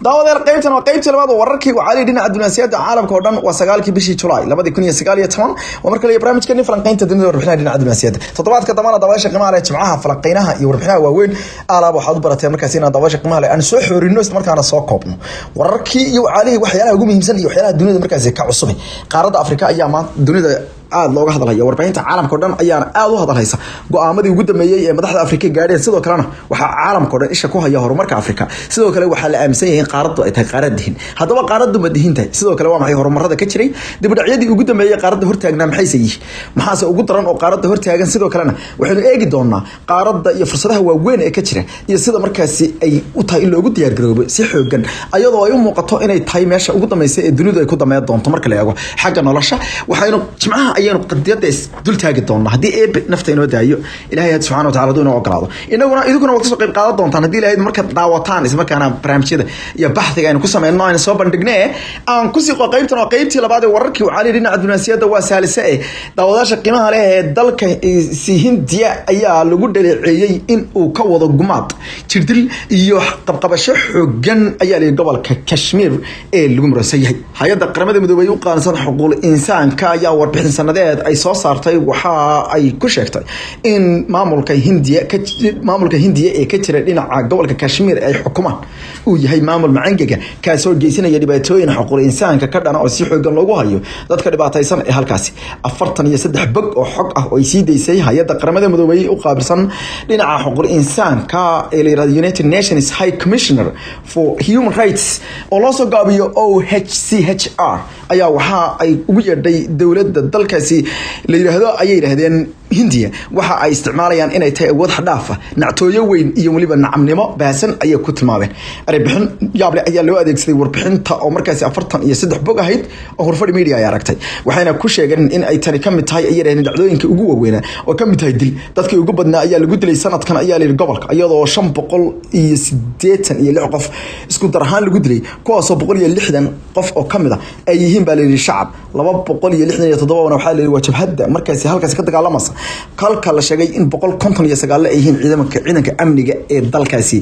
daawadeel qaybtan waa qaybtii labaad wararkii wacali dhinaca dunaasiyada caalamka oo dhan waa 9 bishii July 2019 waa markale barnaamijkeeni falanqaynta dunida warbixinaha dhinaca dunaasiyada toddobaadka damaana daawasha qiimaha leh jimcaha falanqaynaha iyo warbixinaha waaweyn alaab waxaad u baratay markaas in daawasha qiimaha leh aan soo xoorino isla markaana soo koobno wararkii iyo wacali waxyaalaha ugu muhiimsan iyo waxyaalaha dunida markaas ka cusub qaaradda Afrika ayaa maanta dunida aad looga hadlayo warbaahinta caalamka oo dhan ayaana aad u hadaleysa go'aamadii ugu dambeeyay ee madaxda Afrika gaadheen sidoo kalena waxa caalamka oo dhan isha ku haya horumarka Afrika sidoo kale waxa la aaminsan yahay qaaraddu ay tahay qaarad dihin haddaba qaaraddu ma dihinta sidoo kale waa maxay horumarada ka jiray dib u dhacyadii ugu dambeeyay qaaradda hortaagnaa maxay yihiin maxaase ugu daran oo qaaradda hortaagan sidoo kalena waxaynu eegi doonaa qaaradda iyo fursadaha waaweyn ee ka jira iyo sida markaasi ay u tahay in loogu diyaar garoobo si xoogan ayadoo ay u muuqato inay tahay meesha ugu dambeysay ee dunidu ay ku dameeyaan doonto marka la eego xagga nolosha waxaynu jimcaha ayaynu qadiyada dul taagi doonaa hadii eeb nafta inoo daayo ilaahay subhanahu wa ta'ala inuu ogolaado iduguna waqti soo qayb qaadan doontaan hadii ilaahay marka daawataan isla markaana barnaamijyada iyo baxdiga aynu ku sameeyno aynu soo bandhignay aan ku sii qaybtan oo qaybtii labaad ee wararkii wacali dhinaca dunaasiyada waa saalisa ee daawadaasha qiimaha leh ee dalka Hindiya ayaa lagu dhaleeceeyay in uu ka wado gumaad jirdil iyo qabqabasho xooggan ayaa leh gobolka Kashmir ee lagu murasay hay'adda qaramada midoobay u qaansan xuquuqul insaanka ayaa warbixin sanadeed ay soo saartay waxa ay ku sheegtay in maamulka Hindiya ee ka jira dhinaca gobolka Kashmir ay xukumaan uu yahay maamul macangaga ka soo geysanaya dhibaatooyin xuquuqul insaanka ka dhana oo si xoogan loogu hayo dadka dhibaataysan ee halkaasi 43 bog oo xog ah oo ay sii deysay hay'adda qaramada midoobay u qaabilsan dhinaca xuquuqul insaanka ee la yiraahdo United Nations High Commissioner for Human Rights oo loo soo gaabiyo OHCHR ayaa waxa ay ugu yeedhay dawladda dalkaasi la yiraahdo ayay yiraahdeen Hindiya waxa ay isticmaalayaan inay tahay awood xadaaf ah nactooyo weyn iyo waliba nacamnimo baasan ayay ku tilmaameen arbixin yaable ayaa loo adeegsaday warbixinta oo markaasi 43 bog ahayd oo Horfadhi Media ay aragtay waxayna ku sheegeen in ay tani kamid tahay ay yiraahdeen dhacdooyinka ugu waaweyn oo kamid tahay dil dadkii ugu badnaa ayaa lagu dilay sanadkan ayaa leeyahay gobolka iyadoo 586 qof isku dar ahaan lagu dilay kuwaas oo 160 qof oo kamid ah ay yihiin baa leeyahay shacab 267 waxa leeyahay wajabhada markaasi halkaas ka dagaalamasa kalka la sheegay in 159 ay yihiin ciidanka amniga ee dalkaasi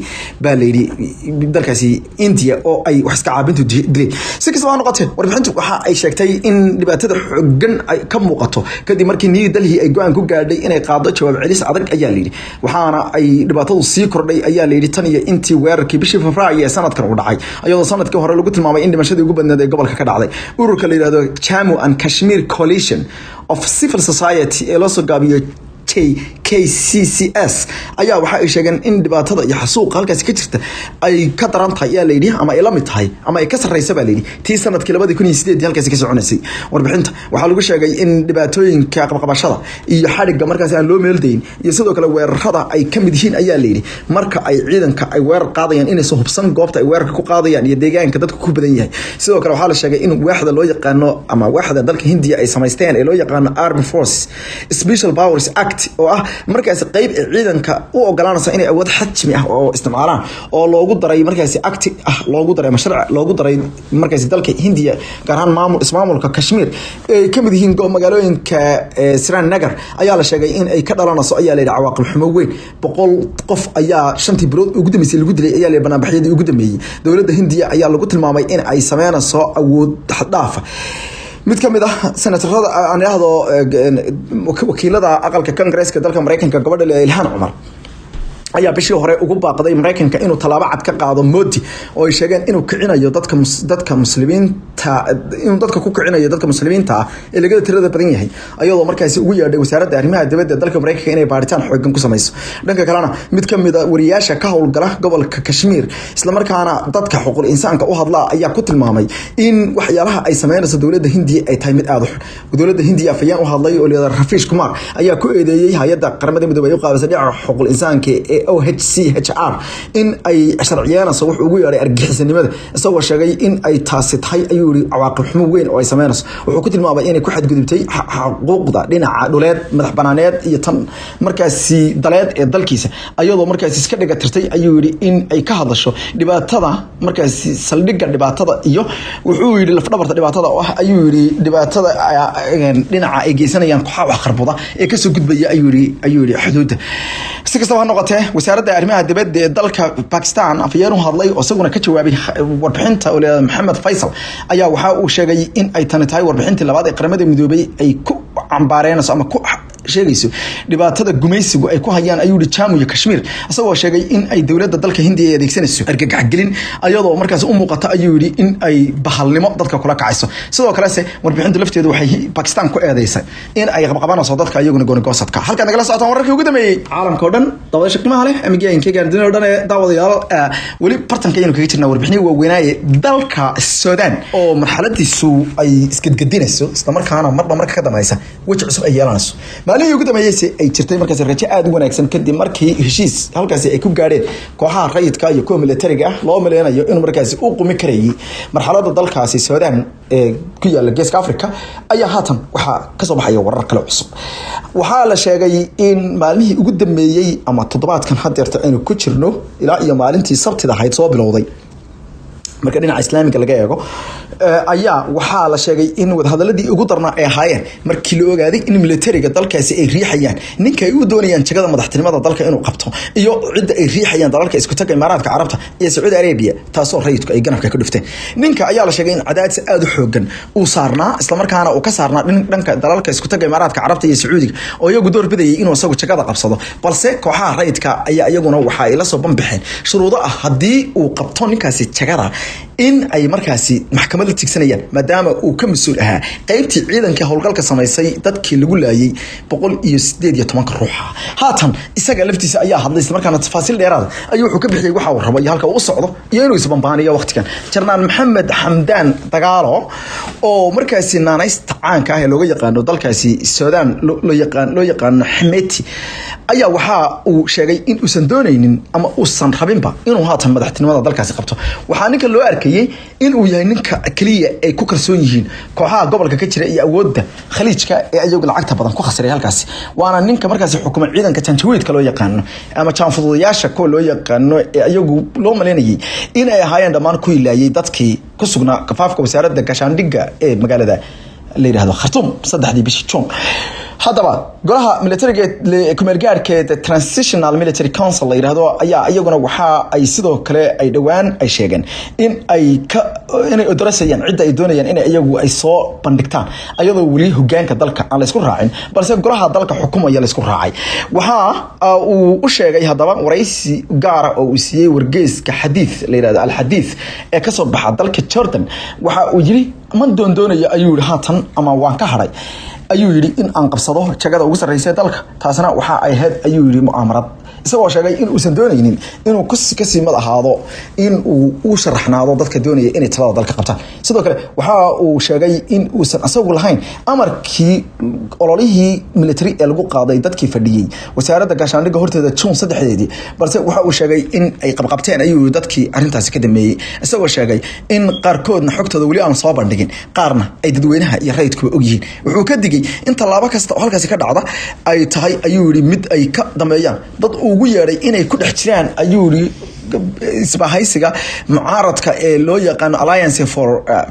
baa leeyahay dalkaasi India oo ay wax iska caabintu dilay si kastaba ha noqotee warbixintu waxa ay sheegtay in dhibaatada xooggan ay ka muuqato kadib markii New Delhi ay go'aan ku gaadhay inay qaado jawaab celis adag ayaa leeyahay waxaana ay dhibaatadu sii kordhay ayaa leeyahay tan iyo intii weerarkii bishii Febraayo ee sanadkan u dhacay ayadoo sanadkii hore lagu tilmaamay in dhimashadii ugu badneed ee gobolka ka dhacday ururka la yiraahdo Jammu and Kashmir Coalition of Civil Society ee loo soo gaabiyo KCCS ayaa waxa ay sheegeen in dhibaatada iyo xasuuqa halkaas ka jirta ay ka daran tahay ayaa leeyahay ama ay la mid tahay ama ay ka sarreysa baa leeyahay tii sanadkii 2018 halkaas ka soconaysay warbixinta waxa lagu sheegay in dhibaatooyinka qabqabashada iyo xariga markaas aan loo meeldayn iyo sidoo kale weerarada ay ka mid yihiin ayaa leeyahay marka ay ciidanka ay weerar qaadayaan inay soo hubsan goobta ay weerarka ku qaadayaan iyo deegaanka dadku ku badan yahay sidoo kale waxa la sheegay in waaxda loo yaqaano ama waaxda dalka Hindiya ay sameysteen ee loo yaqaano Armed Forces Special Powers Act oo ah markaas qayb ciidanka u ogolaanaysa inay awood xajmi ah oo isticmaalaan oo loogu daray markaas acti ah loogu daray mashruuc loogu daray markaas dalka Hindiya gaar ahaan ismaamulka Kashmir ee kamid yihiin magaalooyinka Srinagar ayaa la sheegay in ay ka dhalanayso ayaa la yiraahdaa cawaaqib xumo weyn 100 qof ayaa 5 bilood ugu dambeysay lagu dilay ayaa la banaanbaxyadii ugu dambeeyay dawladda Hindiya ayaa lagu tilmaamay in ay sameynayso awood xadaaf mid kamid ah senatarada aan yiraahdo wakiilada aqalka Congress-ka dalka Mareykanka gabadha Ilhan Umar ayaa bishii hore ugu baaqday Mareykanka inuu talaabo cad ka qaado Modi oo ay sheegeen inuu kicinayo dadka muslimiinta inuu dadka ku kicinayo dadka muslimiinta ee laga tirada badan yahay ayadoo markaas ugu yeedhay wasaaradda arrimaha dibadda dalka Mareykanka inay baaritaan xooggan ku sameyso dhanka kalena mid kamid ah wariyaasha ka howlgala gobolka Kashmir isla markaana dadka xuquuqul insaanka u hadla ayaa ku tilmaamay in waxyaalaha ay sameynayso dawladda Hindiya ay tahay mid aad u xun dawladda Hindiya afayaan u hadlay oo leedahay Rafish Kumar ayaa ku eedeeyay hay'adda qaramada midoobay u qaabilsan dhinaca xuquuqul insaanka ee OHCHR in ay sharciyeena soo wax ugu yeeray argixisnimada isagoo sheegay in ay taasi tahay ayuu yiri cawaaqib xumo weyn oo ay sameynayso wuxuu ku tilmaamay inay ku xadgudubtay xuquuqda dhinaca dhuleed madax banaaneed iyo tan markaasi daleed ee dalkiisa ayadoo markaasi iska dhiga tirtay ayuu yiri in ay ka hadasho dhibaatada markaasi saldhigga dhibaatada iyo wuxuu yiri lafdhabarta dhibaatada oo ah ayuu yiri dhibaatada dhinaca ay geysanayaan kooxaha wax qarbuda ee ka soo gudbaya ayuu yiri xuduudda si kastaba ha noqotee wasaaradda arrimaha dibadda ee dalka Pakistan afayeen hadlay oo isaguna ka jawaabay warbixinta Maxamed Faisal ayaa waxa uu sheegay in ay tan tahay warbixintii labaad ee qaramada midoobay ay ku cambaareenayso ama ku sheegayso dhibaatada gumaysigu ay ku hayaan ayuu Jammu iyo Kashmir asagoo sheegay in ay dawladda dalka Hindiya ay adeegsanayso argagax gelin ayadoo markaas u muuqata ayuu yiri in ay bahalnimo dadka kula kacayso sidoo kale warbixintu lafteedu waxay Pakistan ku eedeysay in ay qabqabanayso dadka iyaguna go'aansatka halka nagala socotaan wararkii ugu dambeeyay caalamka oo dhan dabaasha qiimaha leh amigeenka gaardin oo dhan ee daawadayaal wali bartanka inuu kaga jirnaa warbixin waaweynaaye dalka Sudan oo marxaladiisu ay iskadgadinayso isla markaana marka ka dambaysa wajh cusub ay yeelanayso maalin ugu dambeeyay ay jirtay markaas rajo aad u wanaagsan kadib markii heshiis halkaasi ay ku gaareen kooxaha rayidka iyo kuwa militariga loo maleeyayo in markaas uu qumi karayay marxaladda dalkaasi Sudan ee ku yaala Geeska Afrika ayaa haatan waxa ka soo baxaya warar kale cusub waxa la sheegay in maalmihii ugu dambeeyay ama toddobaadkan hadeerta aynu ku jirno ilaa iyo maalintii Sabtida ahayd soo bilowday marka dhinaca islaamiga laga eego ayaa waxa la sheegay in wadahadaladii ugu darnaa ay ahaayeen markii la ogaaday in militariga dalkaasi ay riixayaan ninka ay u doonayaan jagada madaxtinimada dalka inuu qabto iyo cidda ay riixayaan dalalka isku taga Imaaraadka Carabta iyo Saudi Arabia taasoo rayidku ay ganafka ka dhufteen ninka ayaa la sheegay in cadaadis aad u xoogan uu saarnaa isla markaana uu ka saarnaa dhanka dalalka isku taga Imaaraadka Carabta iyo Saudi oo iyagu door bidayay inuu asagu jagada qabsado balse kooxaha rayidka ayaa iyaguna waxa ay la soo banbixeen shuruudo ah hadii uu qabto ninkaasi jagada in ay markaasi maxkamadda tigsanayaan maadaama uu ka masuul ahaa qaybtii ciidanka howlgalka sameysay dadkii lagu laayay 118 ruux haatan isaga laftiisa ayaa hadlay isla markaana tafaasiil dheeraad ayuu wuxuu ka bixiyay waxa uu rabo iyo halka uu socdo iyo inuu isbanbaaniyo waqtigan Jarnaan Maxamed Hamdan Dagaalo oo markaasi naanaysta caanka ah ee looga yaqaano dalkaasi Sudan loo yaqaano Hameti ayaa waxa uu sheegay in uusan doonaynin ama uusan rabinba inuu haatan madaxtinimada dalkaasi qabto waxa ninka loo arkayay in uu yahay ninka kaliya ay ku kalsoon yihiin kooxaha gobolka ka jira iyo awoodda khaliijka ee ayagu lacagta badan ku khasray halkaas waana ninka markaas xukuumad ciidanka Janjaweedka loo yaqaano ama jaanfududayaasha ko loo yaqaano ee ayagu loo maleynayay in ay ahaayeen dhamaan ku ilaayay dadkii ku sugnaa kafaafka wasaaradda gaashaandhigga ee magaalada la yiraahdo Khartoum 3 bishii June hadaba golaha militariga kumeel gaarkeed Transitional Military Council la yiraahdo ayaa iyaguna waxa ay sidoo kale ay dhawaan ay sheegeen in ay odrasayaan cid ay doonayaan in iyagu ay soo bandhigtaan ayadoo wali hogaanka dalka aan la isku raacin balse golaha dalka xukuumaya la isku raacay waxa uu u sheegay hadaba waraysi gaar ah oo uu siiyay wargeyska Hadith la yiraahdo Al Hadith ee ka soo baxa dalka Jordan waxa uu yiri man doonaya ayuu haatan ama waan ka haray ayuu yiri in aan qabsado jagada ugu sarreysay dalka taasna waxa ay ahayd ayuu yiri mu'aamarad isagoo sheegay in uusan doonaynin inuu ka sii mad ahaado in uu sharaxnaado dadka doonaya inay talada dalka qabtaan sidoo kale waxa uu sheegay in uusan asagu lahayn amarkii ololihii military ee lagu qaaday dadkii fadhiyay wasaaradda gaashaandhigga horteeda June 3 balse waxa uu sheegay in ay qabqabteen ayuu dadkii arintaasi ka dameeyay isagoo sheegay in qaarkoodna xogtooda wali aan soo bandhigin qaarna ay dadweynaha iyo rayidku og yihiin wuxuu ka digay in talaabo kasta oo halkaasi ka dhacda ay tahay ayuu yiri mid ay ka dameeyaan dad ugu yeeray inay ku dhex jiraan ayuu yiri isbahaysiga mucaaradka ee loo yaqaan Alliance for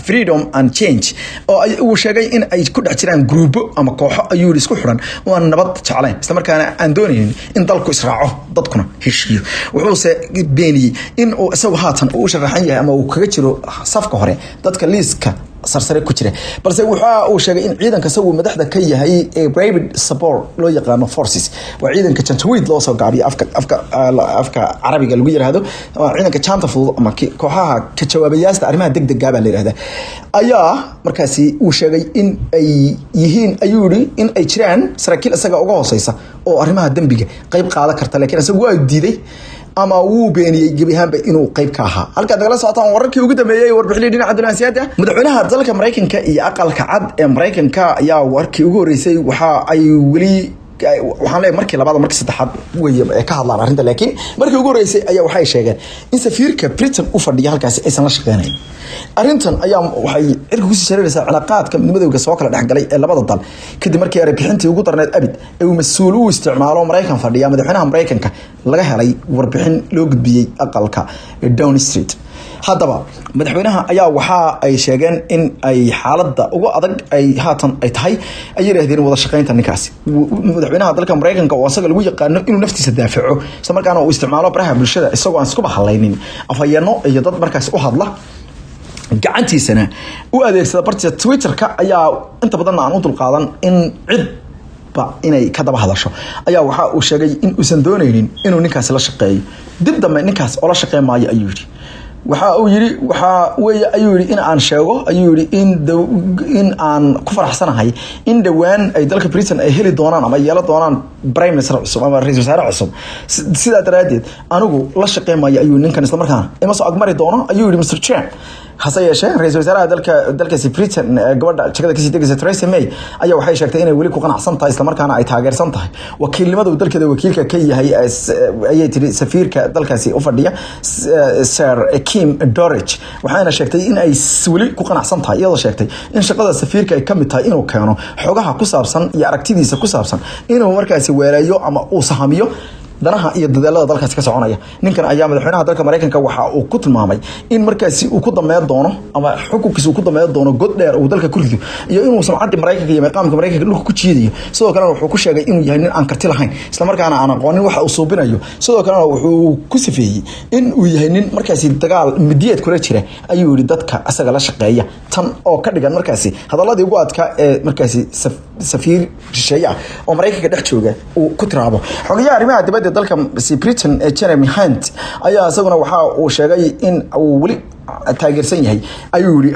Freedom and Change oo uu sheegay in ay ku dhex jiraan gruubo ama kooxo ayuu isku xiran oo nabad jecelayn isla markaana aan doonaynin in dalku israaco dadkuna heshiiyo wuxuu se beeniyay in uu isagu haatan uu sharaxan yahay ama uu kaga jiro safka hore dadka liiska sarsare ku jira balse waxa uu sheegay in ciidanka sawu madaxda ka yahay ee private support loo yaqaano forces waa ciidanka Janjaweed loo soo gaabiyo afka Carabiga lagu yiraahdo ciidanka Janta fudud ama kooxaha ka jawaabayaasta arrimaha degdegga baa la yiraahdaa ayaa markaasi uu sheegay in ay yihiin ayuu yiri in ay jiraan saraakiil isaga uga hooseysa oo arrimaha dambiga qayb qaadan karta laakiin isagu waa diiday ama uu beeniyay gabihaanba inuu qayb ka ahaa halka dagala socotaan wararkii ugu dambeeyay warbixinii dhinaca diblomaasiyadda madaxweynaha dalka Mareykanka iyo aqalka cad ee Mareykanka ayaa warkii ugu horeysay waxa ay wali waxaan leeyahay markii labaad markii saddexaad way ka hadlaan arrinta laakiin markii ugu horeysay ayaa waxay sheegeen in safiirka Britain u fadhiya halkaas aysan la shaqeynayn arrintan ayaa waxay cirka ku sii shareeraysaa cilaaqaadka midowga soo kala dhaxgalay ee labada dal kadib markii ay bixintii ugu darneed abid ee uu mas'uul u isticmaalo Mareykan fadhiya madaxweynaha Mareykanka laga helay warbixin loo gudbiyay aqalka Downing Street haddaba madaxweynaha ayaa waxa ay sheegeen in ay xaaladda ugu adag ay haatan ay tahay ay yiraahdeen wada shaqeynta ninkaasi madaxweynaha dalka Mareykanka oo asaga lagu yaqaan inuu naftiisa daafaco isla markaana uu isticmaalo baraha bulshada isagoo aan isku baxalaynin afayano iyo dad markaas u hadla gacantiisana u adeegsada bartiisa Twitter-ka ayaa inta badan aan u dulqaadan in cid inay ka daba hadasho ayaa waxa uu sheegay in uusan doonaynin inuu ninkaas la shaqeeyo dib dambe ninkaas oo la shaqeeyo ayuu yiri waxa uu yiri waxa weeye ayuu yiri in aan sheego ayuu yiri in aan ku faraxsanahay in dhawaan ay dalka Britain ay heli doonaan ama yeelo doonaan prime minister cusub ama ra'iisul wasaare cusub sida daraadeed anigu la shaqeeyo ayuu ninkan isla markaana ima soo agmari doono ayuu yiri Mr. Trump hase yeeshee ra'iisul wasaaraha dalkaasi Britain gabadha jagada ka sii degaysa Theresa May ayaa waxay sheegtay inay wali ku qanacsan tahay isla markaana ay taageersan tahay wakiilnimada dalkeeda wakiilka ka yahay ayay tiri safiirka dalkaasi u fadhiya Sir Kim Dorich waxayna sheegtay in ay wali ku qanacsan tahay iyadoo sheegtay in shaqada safiirka ay kamid tahay inuu keeno xogaha ku saabsan iyo aragtidiisa ku saabsan inuu markaasi weerayo ama uu sahamiyo danaha iyo dadaalada dalkaas ka soconaya ninkan ayaa madaxweynaha dalka Mareykanka waxa uu ku tilmaamay in markaasi uu ku dameeyo doono ama xukunkiisa uu ku dameeyo doono god dheer oo dalka ku rido iyo inuu sumcadda Mareykanka iyo maqaamka Mareykanka dhulka ku jiidayo sidoo kale wuxuu ku sheegay inuu yahay nin aan karti lahayn isla markaana aan aqoonin waxa uu suubinayo sidoo kale wuxuu ku sifeeyay in uu yahay nin markaasi dagaal midiyad kula jira ayuu yiri dadka asaga la shaqeeya tan oo ka dhigan markaasi hadaladii ugu adka ee markaasi safiir shisheeye oo Mareykanka dhex jooga uu ku tiraabo xogayaha arrimaha dibadda dalka Britain Jeremy Hunt ayaa asaguna waxa uu sheegay in uu wali taageersan yahay ayuu yiri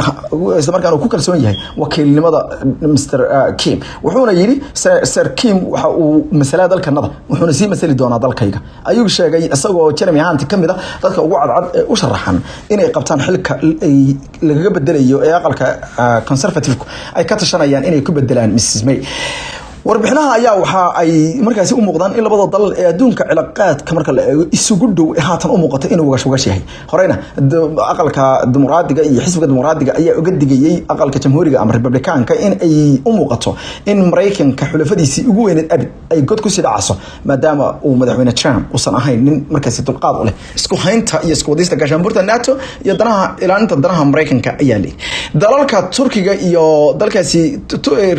isla markaana uu ku kalsoon yahay wakiilnimada Mr. Kim wuxuuna yiri Sir Kim waxa uu masalada dalkanada wuxuuna sii masali doonaa dalkayga ayuu sheegay isagoo Jeremy Hunt kamid ah dadka ugu cadcad ee u sharaxan inay qabtaan xilka ay laga bedelayo ee aqalka conservative ay ka tashanayaan inay ku bedelaan Mrs. May warbixinaha ayaa waxa ay markaasi u muuqdaan in labada dal ee adduunka cilaaqaadka marka la eego isugu dhow ee haatan u muuqato inuu uga yahay horeyna aqalka dimuqraadiga iyo xisbiga dimuqraadiga ayaa uga digayay aqalka jamhuuriga ama republicaanka in ay u muuqato in Mareykanka xulafadiisii ugu weyneed abid ay god ku sii dhacayso maadaama uu madaxweyne Trump uusan ahayn nin markaasi dulqaad u leh isku haynta iyo isku wadista gaashaanbuurta NATO iyo danaha ilaalinta danaha Mareykanka ayaa leh dalalka Turkiga iyo dalkaasi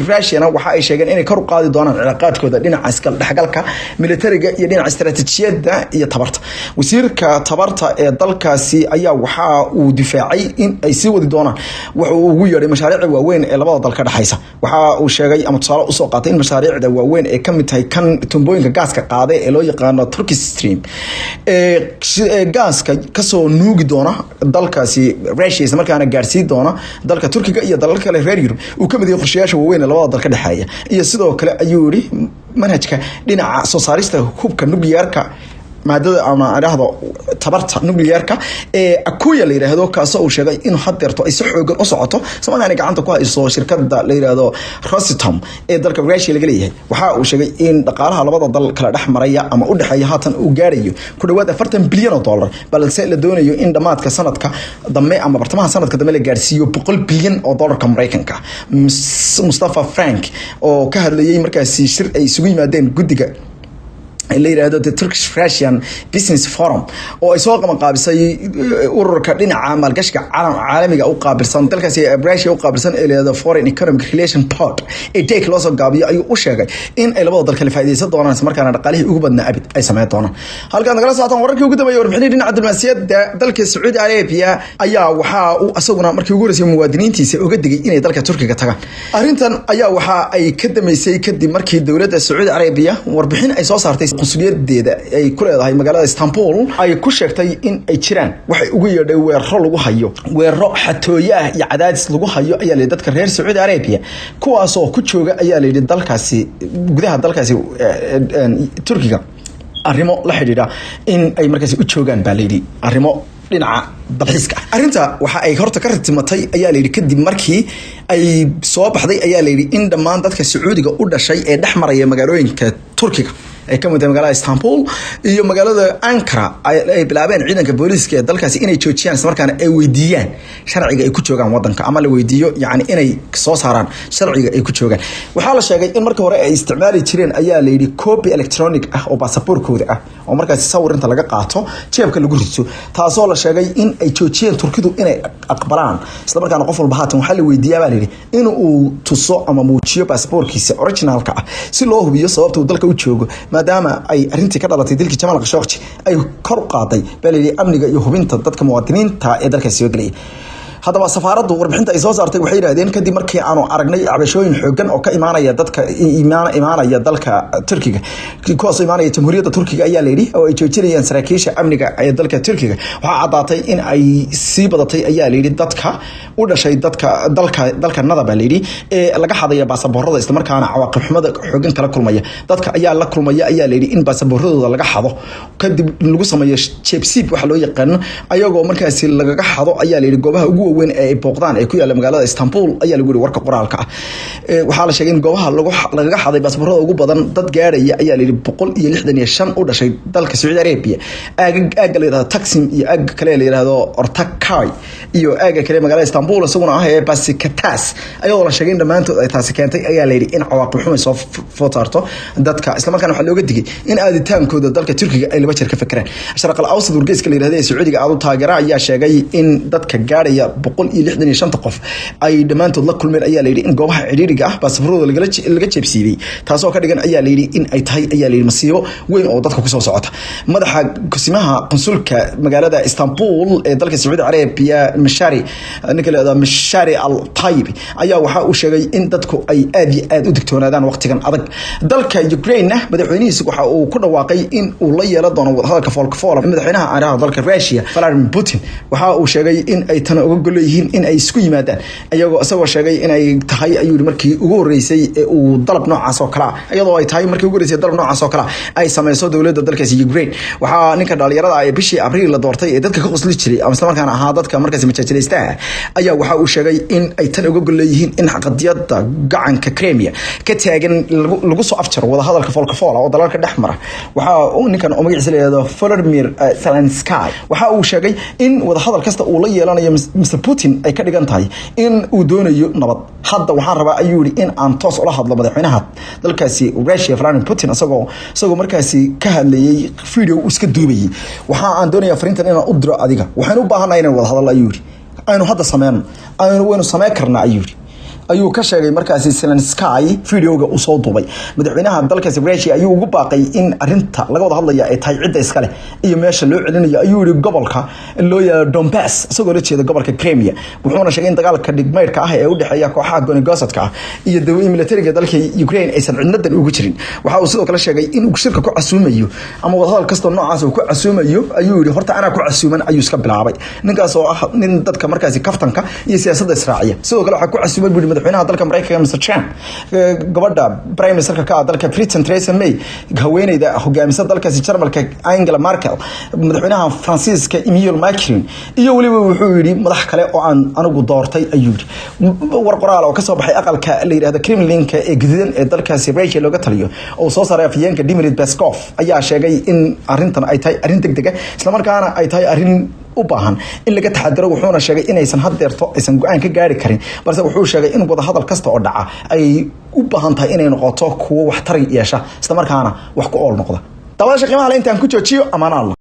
Russia waxa ay sheegeen inay kor qaadi doonaan cilaaqaadkooda dhinaca iskal dhaxgalka militariga iyo dhinaca istiraatiijiyadda iyo tabarta wasiirka tabarta ee dalkaasi ayaa waxa uu difaacay in ay sii wadi doonaan waxa uu ugu yeeray mashaariicda waaweyn ee labada dal ka dhaxaysa waxa uu sheegay ama tusaale u soo qaatay in mashaariicda waaweyn ee kamid tahay kan tumbooyinka gaaska qaaday ee loo yaqaan Turkish Stream ee gaaska ka soo nuugi doona dalkaasi Russia isla markaana gaarsiin doona dalka Turkiga iyo dalalka kale reer Yurub uu kamid yahay qorshayaasha waaweyn ee labada dal ka dhaxaya iyo sidoo kale ayuu yiri manhajka dhinaca soo saarista hubka nuclearka maadada ama araahdo tabarta nuclearka ee akuya la yiraahdo kaasoo uu sheegay in hadeerto ay si xoogan u socoto Soomaaliya gacanta ku hayso shirkadda la yiraahdo Rosatom ee dalka Russia laga leeyahay waxa uu sheegay in dhaqaalaha labada dal kala dhaxmaraya ama u dhaxeeya haatan uu gaarayo ku dhawaad 40 bilyan oo dollar balse la doonayo in dhamaadka sanadka dambe ama bartamaha sanadka dambe la gaarsiiyo 100 bilyan oo dollarka Mareykanka Mustafa Frank oo ka hadlayay markaasi shir ay isugu yimaadeen guddiga la yiraahdo the Turkish Russian Business Forum oo ay soo qabanqaabisay ururka dhinaca maalgashiga caalamiga u qaabilsan dalkaasi Russia u qaabilsan ee leedahay Foreign Economic Relation Board ee take loo soo gaabiyo ayuu u sheegay in ay labada dal kala faa'iideysan doonaan isla markaana dhaqaalihii ugu badnaa abid ay sameeyaan doonaan halkan nagala saataan wararkii ugu dambeeyay warbixinada dhinaca diblomaasiyadda dalka Saudi Arabia ayaa waxa uu asaguna markii ugu horeysay muwaadiniintiisa uga digay inay dalka Turkiga tagaan arrintan ayaa waxa ay ka dameysay kadib markii dawladda Saudi Arabia warbixin ay soo saartay qunsuliyadeeda ay ku leedahay magaalada Istanbul ay ku sheegtay in ay jiraan waxay ugu yeedhay weeraro lagu hayo weeraro xatooyo ah iyo cadaadis lagu hayo ayaa la dadka reer Saudi Arabia kuwaas oo ku jooga ayaa la yiri dalkaasi gudaha dalkaasi Turkiga arrimo la xiriira in ay markaasi u joogaan baa la yiri arrimo dhinaca dalxiiska arrinta waxa ay horta ka ratimatay ayaa la yiri kadib markii ay soo baxday ayaa la yiri in dhammaan dadka Sacuudiga u dhashay ee dhaxmaraya magaalooyinka Turkiga ay ka mid magaalada Istanbul iyo magaalada Ankara ay bilaabeen ciidanka booliska ee dalkaasi inay joojiyaan isla markaana ay weydiiyaan sharciga ay ku joogaan wadanka ama la weydiiyo yani inay soo saaraan sharciga ay ku joogaan waxa la sheegay in markii hore ay isticmaali jireen ayaa la yiri copy electronic ah oo baasaboorkooda ah oo markaas sawirinta laga qaato jeebka lagu rido taasoo la sheegay in ay joojiyeen Turkidu inay aqbalaan isla markaana qof walba haatan waxa la weydiiyaa baa la yiri in uu tuso ama muujiyo baasaboorkiisa originalka ah si loo hubiyo sababta uu dalka u joogo maadaama ay arintii ka dhalatay dilkii Jamal Khashoggi ay kor u qaaday balli amniga iyo hubinta dadka muwaadiniinta ee dalka soo galay hadaba safaaradu warbixinta ay soo saartay waxay yiraahdeen kadib markii aanu aragnay cabashooyin xoogan oo ka imaanaya dadka imaanaya dalka Turkiga kuwaas imaanaya jamhuuriyadda Turkiga ayaa leeyahay oo ay joojinayaan saraakiisha amniga ee dalka Turkiga waxa cadaatay in ay sii badatay ayaa leeyahay dadka u dhashay dalka nadaba leeyahay ee laga xadaya baasaboorada isla markaana cawaaqib xumada xoogan kala kulmaya dadka ayaa la kulmaya ayaa leeyahay in baasabooradooda laga xado kadib lagu sameeyo chepsip waxa loo yaqaan ayagoo markaas laga xado ayaa leeyahay goobaha ugu weyn ee booqdaan ee ku yaala magaalada Istanbul ayaa lagu yiri warka qoraalka ah waxa la sheegay in goobaha laga xaday baasaboorada ugu badan dad gaaraya ayaa la yiri 165 u dhashay dalka Saudi Arabia aaga la yiraahdo Taksim iyo aaga kale la yiraahdo Ortaköy iyo aaga kale magaalada Istanbul isaguna ah ee Beşiktaş ayadoo la sheegay in dhamaantood ay taasi keentay ayaa la yiri in cawaaqib xumo soo footarto dadka isla markaana waxa looga digay in aaditaankooda dalka Turkiga ay laba jeer ka fikiraan Sharq al-Awsat wargeyska la yiraahdo ee Sacuudiga aad u taageera ayaa sheegay in dadka gaaraya 165 qof ay dhamaantood la kulmeen ayaa la yiri in goobaha ciriiriga ah baasaboorada laga jeebsiibay taasoo ka dhigan ayaa la yiri in ay tahay ayaa la yiri masiibo weyn oo dadka ku soo socota madaxa kusimaha qonsulka magaalada Istanbul ee dalka Saudi Arabia Mashari al-Tayyib ayaa waxa uu sheegay in dadku ay aad u digtoonaadaan waqtigan adag dalka Ukraine madaxweynihiisu waxa uu ku dhawaaqay in uu la yeelan doono wadahadalka foolka madaxweynaha Iran dalka Russia Vladimir Putin waxa uu sheegay in ay tan uga goleeyeen in ay isku yimaadaan ayagoo asagoo sheegay in ay tahay ayuu markii ugu horeysay ee uu dalab noocaas oo kala ayadoo ay tahay markii ugu horeysay dalab noocaas oo kala ay sameeyso dawladda dalkaasi Ukraine waxa ninka dhalinyarada ay bishii Abriil la doortay ee dadka ka qosli jiray ama isla markaana ahaa dadka markaas majaajileysta ayaa waxa uu sheegay in ay tan uga goleeyeen in xaqadiyada gacanka Crimea ka taagan lagu soo afjaro wada hadalka foolka oo dalalka dhexmara waxa uu ninkan oo magaciisa leeyahay Volodymyr Zelensky waxa uu sheegay in wada hadal kasta uu la yeelanayo Mr Putin ay ka dhigan tahay in uu doonayo nabad hadda waxaan rabaa ayuu yiri in aan toos ula hadlo madaxweynaha dalkaasi Russia Vladimir Putin asagoo markaasi ka hadlayay video iska duubayay waxa aan doonayaa fariintan inaan u diro adiga waxaan u baahanahay inaan wada hadal ayuu yiri aynu hadda sameeyno aynu sameey karnaa ayuu yiri ayuu ka sheegay markaasi Zelensky videoga uu soo duubay madaxweynaha dalkaasi Russia ayuu ugu baaqay in arinta laga wada hadlayo ay tahay cid iska leh iyo meesha loo celinayo ayuu yiri gobolka loo yahay Donbass isagoo la jeeda gobolka Crimea wuxuuna sheegay in dagaalka dhigmeedka ah ee u dhaxeeya kooxaha goonigosadka ah iyo dawladda militariga dalka Ukraine aysan cidnadan ugu jirin waxa uu sidoo kale sheegay in uu shirka ku casuumayo ama wada hadal kasta noocaas uu ku casuumayo ayuu yiri horta ana ku casuuman ayuu iska bilaabay ninkaas oo ah nin dadka markaasi kaftanka iyo siyaasadda Israaciil sidoo kale waxa ku casuumay madaxweynaha dalka Mareykanka Mr Trump gabadha Prime Minister ka dalka Britain Theresa May haweeneyda hogaamisa dalkaasi Jarmalka Angela Merkel madaxweynaha Faransiiska Emmanuel Macron iyo waliba wuxuu yiri madax kale oo aan anigu doortay ayuu yiri war qoraal oo ka soo baxay aqalka la yiraahdo Kremlin-ka ee gudahan ee dalkaasi Russia looga taliyo oo soo saaray afyeenka Dmitry Peskov ayaa sheegay in arintan ay tahay arin degdeg ah isla markaana ay tahay arin u baahan in laga taxadaro wuxuuna sheegay inaysan hadeerto aysan go'aan ka gaari karin balse wuxuu sheegay in wada hadal kasta oo dhaca ay u baahan tahay inay noqoto kuwo wax tar yeesha isla markaana wax ku ool noqda dabaasha qiimaha intaan ku joojiyo amaana Allah